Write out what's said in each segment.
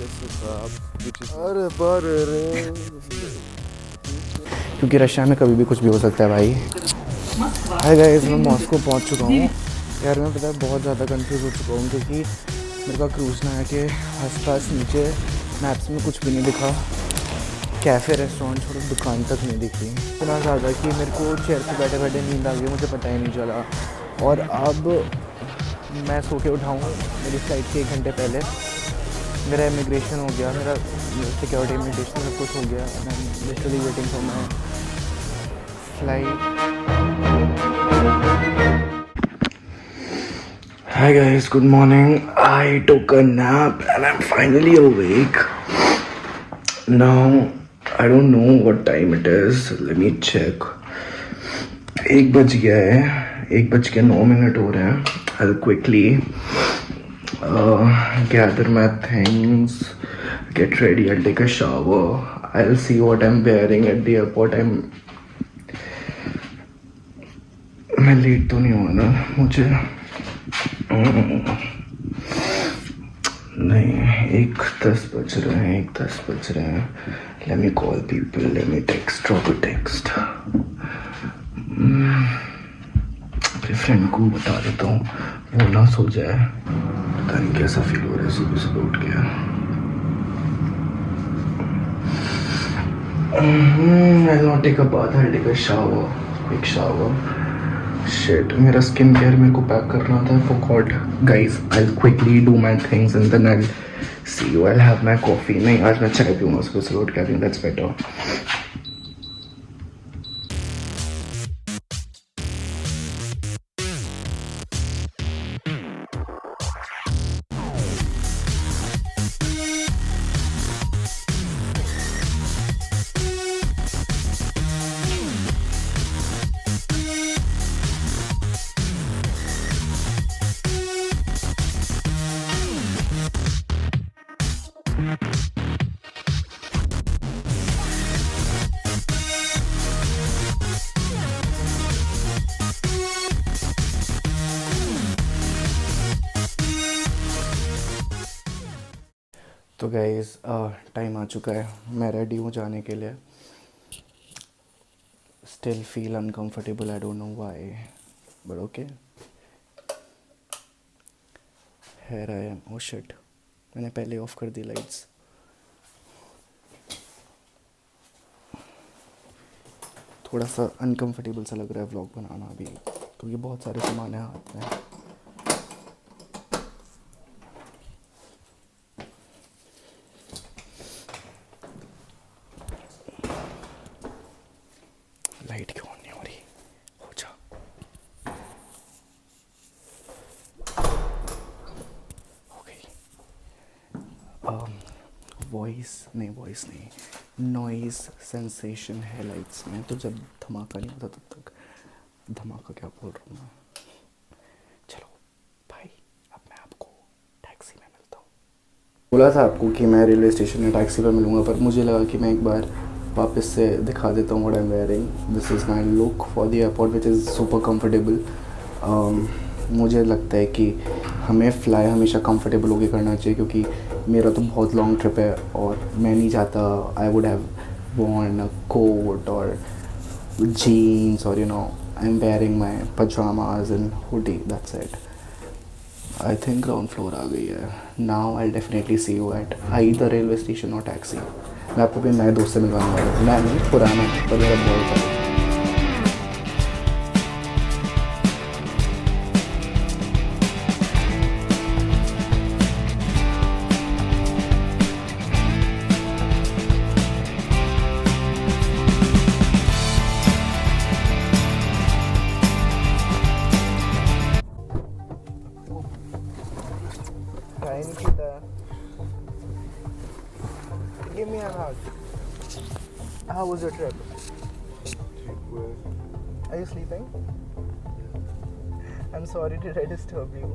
अरे बारे रे क्योंकि रशिया में कभी भी कुछ भी हो सकता है भाई। हाय गाइस, मैं मॉस्को पहुंच चुका हूँ यार। मैं पता है बहुत ज़्यादा कंफ्यूज हो चुका हूँ क्योंकि मेरे का क्रूज़ ना है कि आसपास नीचे मैप्स में कुछ भी नहीं दिखा। कैफ़े रेस्टोरेंट छोड़ो दुकान तक नहीं दिखी। इतना ज़्यादा कि मेरे को चेयर पे बैठे बैठे नींद आ गई, मुझे पता ही नहीं चला। और अब मैं सो के उठाऊँ मेरी फ़्लाइट के 1 घंटे पहले। मेरा इमिग्रेशन हो गया, मेरा सिक्योरिटी इमिग्रेशन सब कुछ हो गया। I am literally waiting for my flight. Hi guys, good morning. I took a nap and I'm finally awake. Now, I don't know what time it is. Let me check. 1:09 हो रहे हैं. I'll quickly gather my things, get ready. I'll take a shower. I'll see what I'm wearing at the airport. मैं late तो नहीं हुआ ना मुझे? नहीं, 1:10 बज रहे हैं, 1:10 बज रहे हैं. Let me call people, let me text, drop a text. अपने फ्रेंड को बता देता हूँ, वो ना सो जाए. पता नहीं कैसा फील हो रहा है सुबह सुबह उठ के. I'll not take a bath, I'll take a shower, quick shower. Shit, मेरा स्किन केयर मेरे को पैक करना था. Forgot. Guys, I'll quickly do my things and then I'll see you. I'll have my coffee. नहीं, आज मैं चाय पीऊँगा सुबह सुबह उठ के. I think that's better. तो गाइस, टाइम आ चुका है, मैं रेडी हूँ जाने के लिए. Still feel uncomfortable, I don't know why, but okay. Here I am. Oh shit, मैंने पहले ऑफ कर दी लाइट्स. थोड़ा सा अनकम्फर्टेबल सा लग रहा है व्लॉग बनाना अभी, क्योंकि बहुत सारे सामान है हाथ में. लाइट क्यों ऑन नहीं हो रही? हो जा. हो गई. वॉइस नहीं, नॉइज़ सेंसेशन है लाइट्स में. तो जब धमाका नहीं होता तब तक. धमाका क्या बोल रहा हूँ मैं. चलो भाई, अब मैं आपको टैक्सी में मिलता हूँ. बोला था आपको कि मैं रेलवे स्टेशन में टैक्सी पर मिलूँगा, पर मुझे लगा कि मैं एक बार वापस से दिखा देता हूँ what I am wearing. This is my look for the airport which is super comfortable. मुझे लगता है कि हमें फ़्लाई हमेशा कंफर्टेबल होकर करना चाहिए, क्योंकि मेरा तो बहुत लॉन्ग ट्रिप है और मैं नहीं चाहता I would have worn a coat or jeans or I'm wearing my pajamas and hoodie, that's it. I think ground floor आ गई है. Now I'll definitely see you at either railway station or taxi. मैं आपको भी नए दोस्त से मिलवाने वाला हूँ. मैं नहीं, पुराना पर मेरा बहुत सारा. Give me a hug. How was your trip? Are you sleeping? I'm sorry, did I disturb you?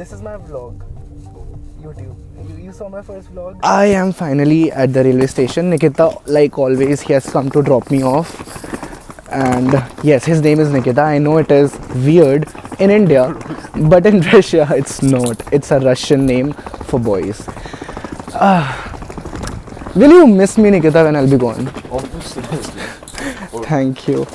This is my vlog. YouTube. You saw my first vlog? I am finally at the railway station. Nikita, like always, he has come to drop me off. And yes, his name is Nikita. I know it is weird in India, but in Russia it's not. It's a Russian name for boys. Will you miss me, Nikita, when I'll be gone? Obviously. Thank you.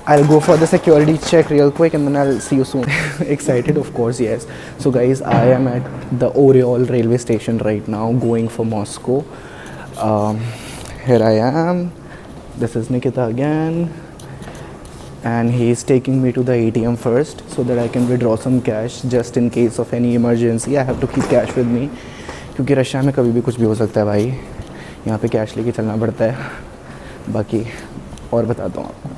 I'll go for the security check real quick and then I'll see you soon. Excited, of course, yes. So, guys, I am at the Oreol railway station right now, going for Moscow. Here I am. This is Nikita again. And he's taking me to the ATM first so that I can withdraw some cash just in case of any emergency. I have to keep cash with me क्योंकि Russia में कभी भी कुछ भी हो सकता है भाई. यहाँ पे कैश लेके चलना पड़ता है. बाकी और बताता हूँ आपको.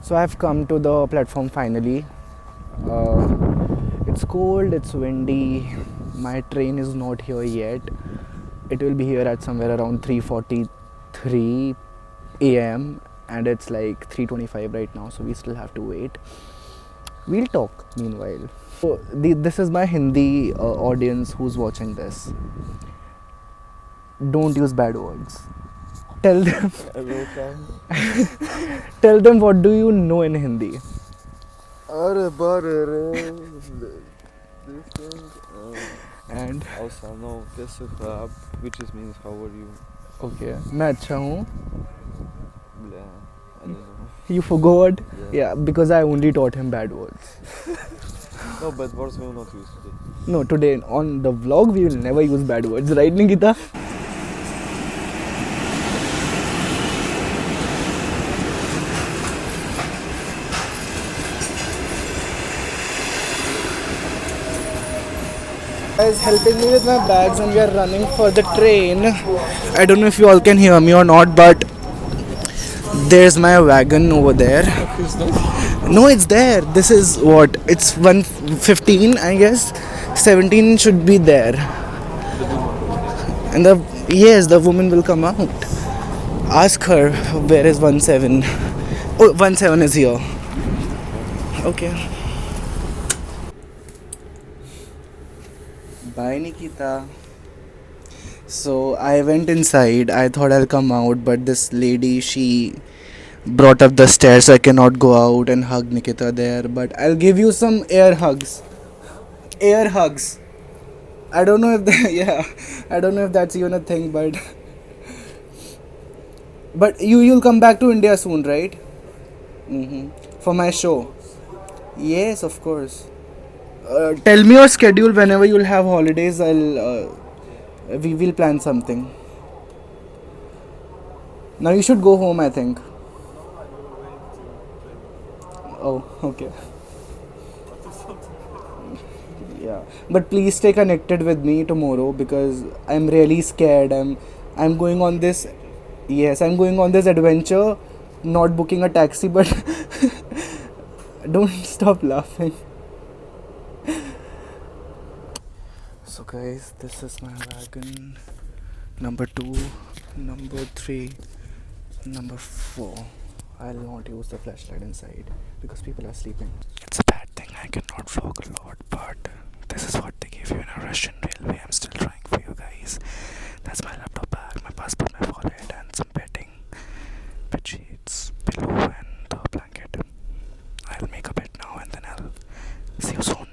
So I've come to the platform finally. It's cold, it's windy. My train is not here yet. It will be here at somewhere around 3:43 a.m. and it's like 3:25 right now, so we still have to wait. We'll talk meanwhile. So this is my Hindi audience who's watching this. Don't use bad words. Tell them. Tell them what do you know in Hindi. अरे बारे रे. And Also no, कैसे हो आप? Which is means how are you? okay, मैं अच्छा हूँ. Blah, I don't know. You forgot? Yeah. Because I only taught him bad words. No, bad words we will not use today. No, today on the vlog we will never use bad words, right, Nikita? Guys, helping me with my bags and we are running for the train. I don't know if you all can hear me or not, but there's my wagon over there. No, it's there. This is what? It's 1:15, I guess. 17 should be there. And the woman will come out. Ask her where is 17. Oh, 17 is here. Okay. Bye, Nikita. So I went inside. I thought I'll come out, but this lady, she brought up the stairs, so I cannot go out and hug Nikita there. But I'll give you some air hugs. Air hugs. I don't know if I don't know if that's even a thing, but you'll come back to India soon, right? For my show. Yes, of course. Tell me your schedule whenever you'll have holidays. We will plan something. Now you should go home, I think. Oh, okay. Yeah, but please stay connected with me tomorrow because I'm really scared. I'm going on this. Yes, I'm going on this adventure. Not booking a taxi, but don't stop laughing. So guys, this is my wagon. Number 2, number 3, number 4. I'll not use the flashlight inside because people are sleeping. It's a bad thing I cannot vlog a lot, but this is what they give you in a Russian railway. I'm still trying for you guys. That's my laptop bag, my passport, my wallet, and some bedding, bed sheets, pillow, and the blanket. I'll make a bed now and then I'll see you soon.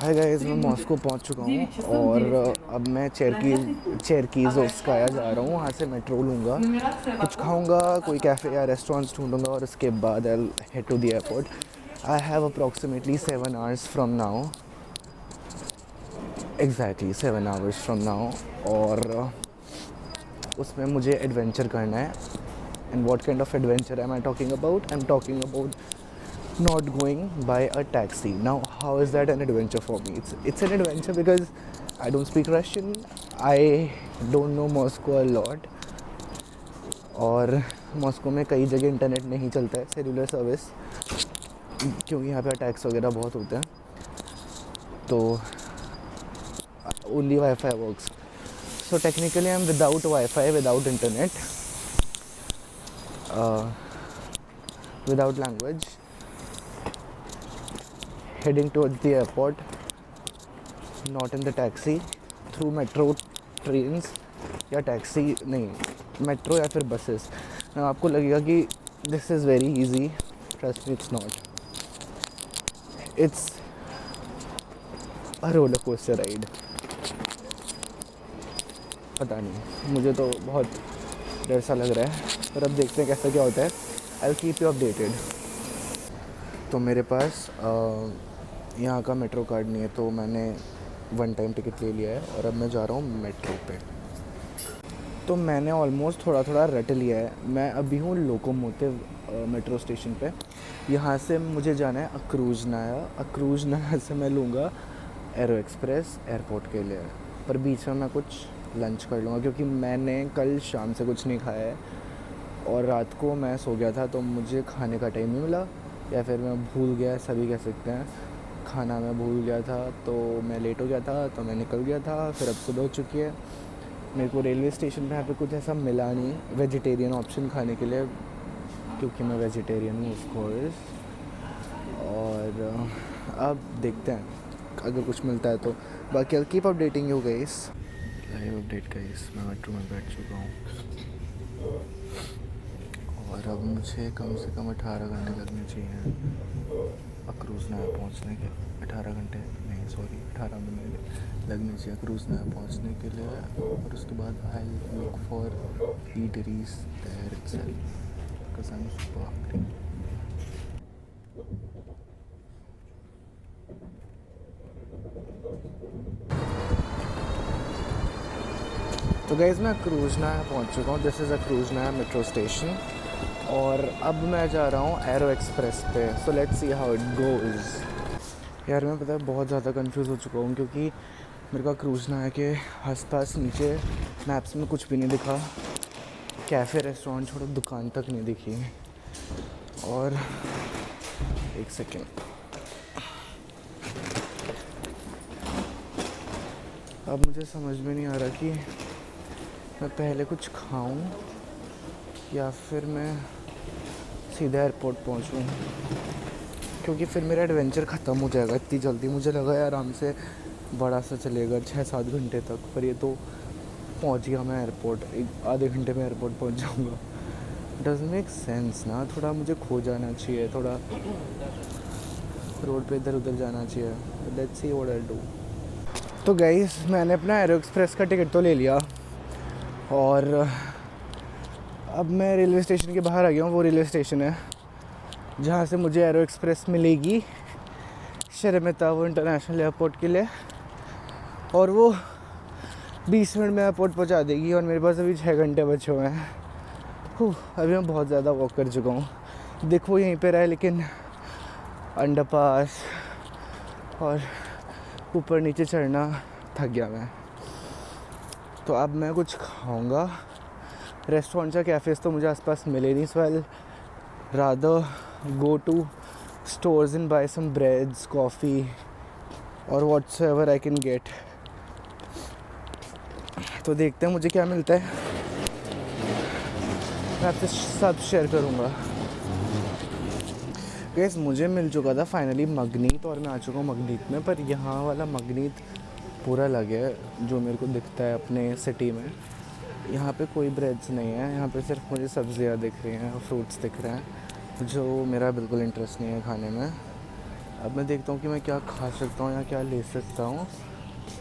Hi guys, मैं Moscow पहुंच चुका हूं और अब मैं चेरकीज़ोव्स जा रहा हूं. वहां से मेट्रो लूँगा, कुछ खाऊंगा, कोई कैफ़े या रेस्टोरेंट्स ढूंढूंगा और उसके बाद I head to the airport. I have approximately 7 hours from now. Exactly 7 hours from now, और उसमें मुझे एडवेंचर करना है. And what kind of adventure am I talking about? I am talking about not going by a taxi. Now, how is that an adventure for me? It's an adventure because I don't speak Russian. I don't know Moscow a lot. और Moscow में कई जगह internet नहीं चलता है, cellular service, क्योंकि यहाँ पे अटैक्स वगैरह बहुत होते हैं. तो only wifi works. So technically I am without wifi, without internet, without language, heading towards the airport, not in the taxi, through metro trains या टैक्सी नहीं, मेट्रो या फिर बसेस. आपको लगेगा कि this is very easy, trust me, it's not. It's a roller coaster ride. पता नहीं, मुझे तो बहुत डर सा लग रहा है, पर अब देखते हैं कैसा क्या होता है. I will keep you updated. तो मेरे पास यहाँ का मेट्रो कार्ड नहीं है, तो मैंने 1 टाइम टिकट ले लिया है और अब मैं जा रहा हूँ मेट्रो पे. तो मैंने ऑलमोस्ट थोड़ा थोड़ा रट लिया है. मैं अभी हूँ लोकोमोटिव मेट्रो स्टेशन पे. यहाँ से मुझे जाना है अक्रूज नाया. अक्रूज नाया से मैं लूँगा एरो एक्सप्रेस एयरपोर्ट के लिए, पर बीच में मैं कुछ लंच कर लूँगा, क्योंकि मैंने कल शाम से कुछ नहीं खाया है और रात को मैं सो गया था, तो मुझे खाने का टाइम नहीं मिला, या फिर मैं भूल गया, सभी कह सकते हैं. खाना मैं भूल गया था, तो मैं लेट हो गया था, तो मैं निकल गया था. फिर अब सुबह हो चुकी है. मेरे को रेलवे स्टेशन पे यहाँ पे कुछ ऐसा मिला नहीं वेजिटेरियन ऑप्शन खाने के लिए, क्योंकि मैं वेजिटेरियन हूँ ऑफ कोर्स. और अब देखते हैं अगर कुछ मिलता है तो. बाकी I keep updating you guys. Live update guys, मैं मेट्रो में बैठ चुका हूँ और अब मुझे कम से कम 18 घंटे लगने चाहिए अक्रूज नाया पहुँचने के. 18 घंटे नहीं, सॉरी, 18 मिनट लगने चाहिए अक्रूज नाया पहुँचने के लिए. और उसके बाद I look for eateries there itself because I am super hungry. तो गाइस, मैं अक्रूज नाया पहुँच चुका हूँ. This is Okruzhnaya metro station और अब मैं जा रहा हूँ एरो एक्सप्रेस पे. So let's see how it goes. यार मैं पता है बहुत ज़्यादा कंफ्यूज हो चुका हूँ, क्योंकि मेरे को अक्रूज नाया के आसपास नीचे मैप्स में कुछ भी नहीं दिखा. कैफ़े, रेस्टोरेंट छोड़ो, दुकान तक नहीं दिखी. और एक सेकेंड, अब मुझे समझ में नहीं आ रहा कि मैं पहले कुछ खाऊं या फिर मैं सीधा एयरपोर्ट पहुंचूं, क्योंकि फिर मेरा एडवेंचर ख़त्म हो जाएगा इतनी जल्दी. मुझे लगा यार आराम से बड़ा सा चलेगा 6-7 घंटे तक, पर ये तो पहुंच गया मैं एयरपोर्ट, एक आधे घंटे में एयरपोर्ट पहुंच जाऊंगा. डजंट मेक सेंस ना. थोड़ा मुझे खो जाना चाहिए, थोड़ा रोड पे इधर उधर जाना चाहिए. Let's see what I do. तो गाइस, मैंने अपना एरो एक्सप्रेस का टिकट तो ले लिया और अब मैं रेलवे स्टेशन के बाहर आ गया हूँ. वो रेलवे स्टेशन है जहाँ से मुझे एरो एक्सप्रेस मिलेगी शेरेमेतावो इंटरनेशनल एयरपोर्ट के लिए, और वो 20 मिनट में एयरपोर्ट पहुँचा देगी. और मेरे पास अभी 6 घंटे बचे हुए हैं. अभी मैं बहुत ज़्यादा वॉक कर चुका हूँ. देखो यहीं पे रहा है, लेकिन अंडरपास और ऊपर नीचे चढ़ना थक गया मैं. तो अब मैं कुछ खाऊंगा. रेस्टोरेंट्स या कैफ़ेज़ तो मुझे आसपास मिले नहीं, so I rather go to stores and buy some breads, coffee और व्हाट्सएवर आई कैन गेट. तो देखते हैं मुझे क्या मिलता है, मैं आपसे सब शेयर करूँगा. गाइस, मुझे मिल चुका था फाइनली मगनीत और मैं आ चुका हूँ मगनीत में. पर यहाँ वाला मगनीत पूरा अलग है जो मेरे को दिखता है अपने सिटी में. यहाँ पे कोई ब्रेड्स नहीं है, यहाँ पे सिर्फ मुझे सब्जियाँ दिख रही हैं, फ्रूट्स दिख रहे हैं, जो मेरा बिल्कुल इंटरेस्ट नहीं है खाने में. अब मैं देखता हूँ कि मैं क्या खा सकता हूँ या क्या ले सकता हूँ.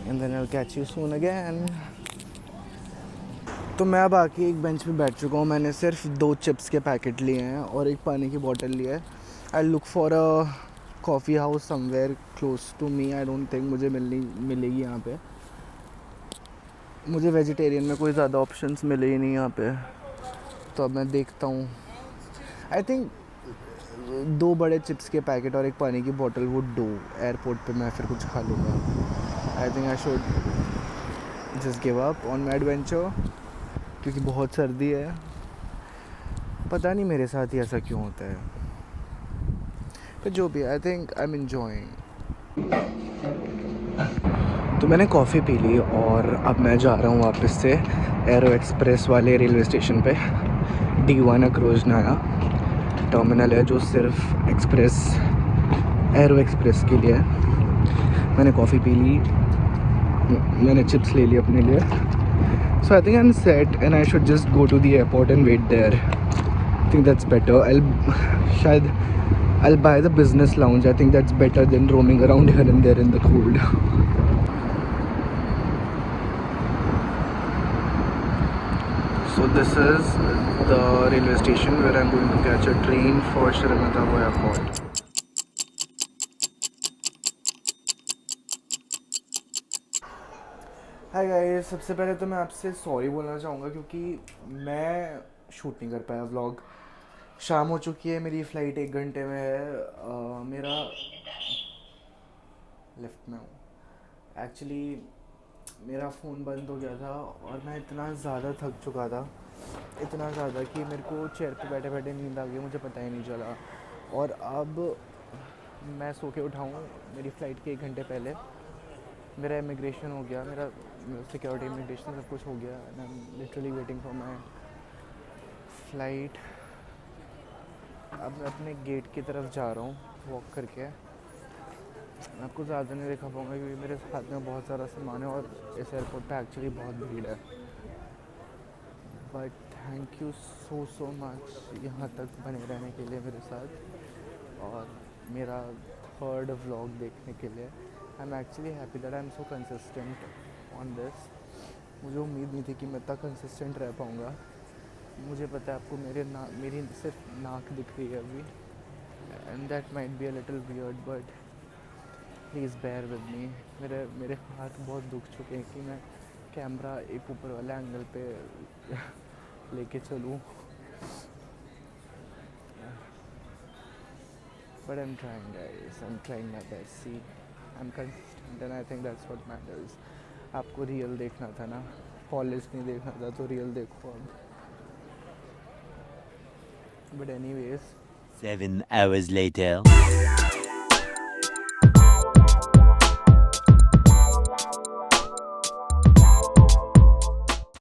And then I will catch you soon again. तो मैं अब आके एक बेंच पे बैठ चुका हूँ. मैंने सिर्फ 2 चिप्स के पैकेट लिए हैं और एक पानी की बोतल लिया है. I look for a coffee house somewhere close to me I don't think मुझे मिलेगी यहाँ पे. मुझे वेजिटेरियन में कोई ज़्यादा ऑप्शंस मिले ही नहीं यहाँ पे. तो अब मैं देखता हूँ. आई थिंक 2 बड़े चिप्स के पैकेट और एक पानी की बोतल वुड डू. एयरपोर्ट पे मैं फिर कुछ खा लूँगा. आई think I should just give up on my adventure क्योंकि बहुत सर्दी है. पता नहीं मेरे साथ ही ऐसा क्यों होता है. पर जो भी आई थिंक आई एम एंजॉयिंग. तो मैंने कॉफ़ी पी ली और अब मैं जा रहा हूँ वापस से एरो एक्सप्रेस वाले रेलवे स्टेशन पे. D1 अक्रोज नया टर्मिनल है जो सिर्फ एरो एक्सप्रेस के लिए है. मैंने कॉफ़ी पी ली. मैंने चिप्स ले ली अपने लिए. So I think I am set and I should just go to the airport and wait there. I think that's better. शायद I'll buy the business lounge. I think that's better than roaming around here and there in the cold. So this is the railway station where I'm going to catch a train for Shrimatabo Airport. Hi guys, सबसे पहले तो मैं आपसे sorry बोलना चाहूँगा क्योंकि मैं shoot नहीं कर पाया व्लॉग. शाम हो चुकी है. मेरी फ़्लाइट 1 घंटे में है. मेरा लिफ्ट में हूँ. एक्चुअली मेरा फ़ोन बंद हो गया था और मैं इतना ज़्यादा थक चुका था. इतना ज़्यादा कि मेरे को चेयर पे बैठे बैठे नींद आ गई. मुझे पता ही नहीं चला. और अब मैं सो के उठाऊँ मेरी फ़्लाइट के 1 घंटे पहले. मेरा इमिग्रेशन हो गया. मेरा सिक्योरिटी इमिग्रेशन सब कुछ हो गया. And I am literally waiting for my flight. अब मैं अपने गेट की तरफ जा रहा हूँ वॉक करके. मैं आपको ज़्यादा नहीं दिखा पाऊँगा क्योंकि मेरे हाथ में बहुत सारा सामान है और इस एयरपोर्ट पे एक्चुअली बहुत भीड़ है. But thank you so much यहाँ तक बने रहने के लिए मेरे साथ और मेरा 3rd व्लॉग देखने के लिए. I am actually happy that I am so consistent on this. मुझे उम्मीद नहीं थी कि मैं इतना कंसिस्टेंट रह पाऊँगा. मुझे पता है आपको मेरी सिर्फ नाक दिख रही है अभी and that might be a little weird but please bear with me. मेरे हाथ बहुत दुख चुके हैं कि मैं कैमरा एक ऊपर वाले एंगल पे लेके चलूँ. But I am trying guys. I am trying my best. See I am consistent and I think that's what matters. आपको रियल देखना था ना, पॉलिश नहीं देखना था. तो रियल देखो अब. But anyways, 7 hours later.